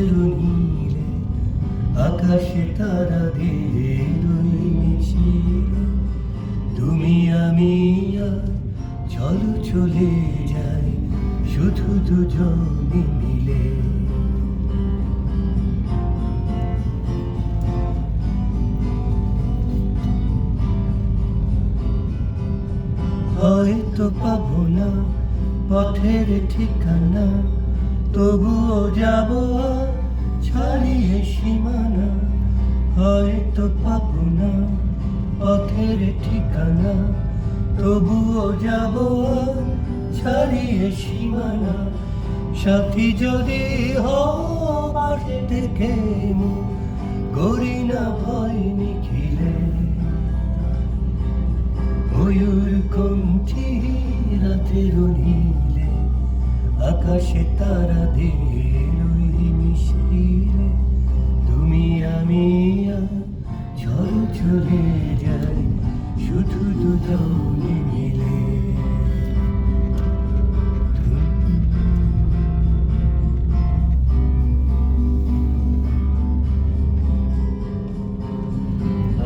রাতের নীলে আকাশে তারাদের মিছিলে তুমি আমি আর চলো চলে যাই শুধু দুজনে মিলে। হয়তো পাবো না পথের ঠিকানা, তবুও যাব ছাড়িয়ে সীমানা। হয়তো পাবো না পথের ঠিকানা, তবুও যাব ছাড়িয়ে সীমানা। সাথী যদি হবার থেকে করি না ভয় নিখিলে, ময়ূর কণ্ঠী রাতের নীলে আকাশে তারাদের মিছিলে তুমি আমি আর চলো চলে যাই শুধু দুজনে মিলে।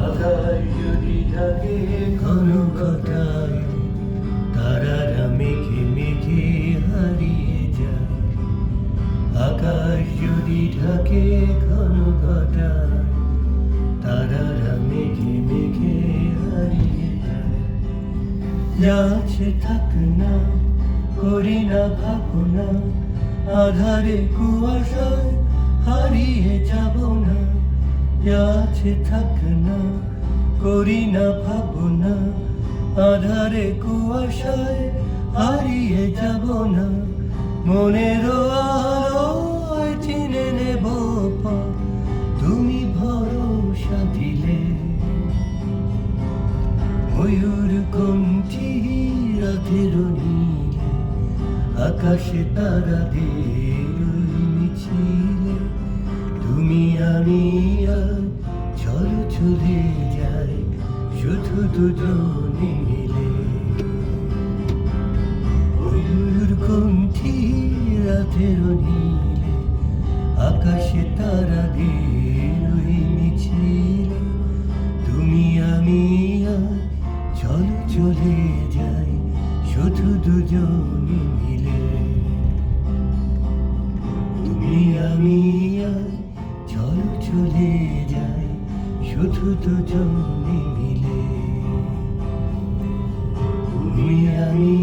আকাশ যদি থাকে ঘন ঘটায়, তারারা মেঘে মেঘে হারিয়ে যায়। আকাশ যদি ঢাকে ঘন ঘটায়, তারারা মেঘে মেঘে হারিয়ে যায়। যাচ্ছে থাক না করি না ভাবনা, আধারে কুয়াশায় হারিয়ে যাব না। যাচ্ছে থাক না করি না ভাবনা, আধারে কুয়াশায় হারিয়ে যাব না। মনের আলোয় চিনে নেব পথ তুমি ভরসা দিলে। ময়ূর কণ্ঠী রাতের নীলে আকাশে তারাদের মিছিলে তুমি আমি আর চলো চলে যাই শুধু দুজনে মিলে। ময়ূর কণ্ঠী রাতের নীলে আকাশে তারাদের মিছিলে তুমি আমি আর চলো চলে যাই শুধু দুজনে মিলে। তুমি আমি আর চলো চলে যাই শুধু দুজনে মিলে। তুমি আমি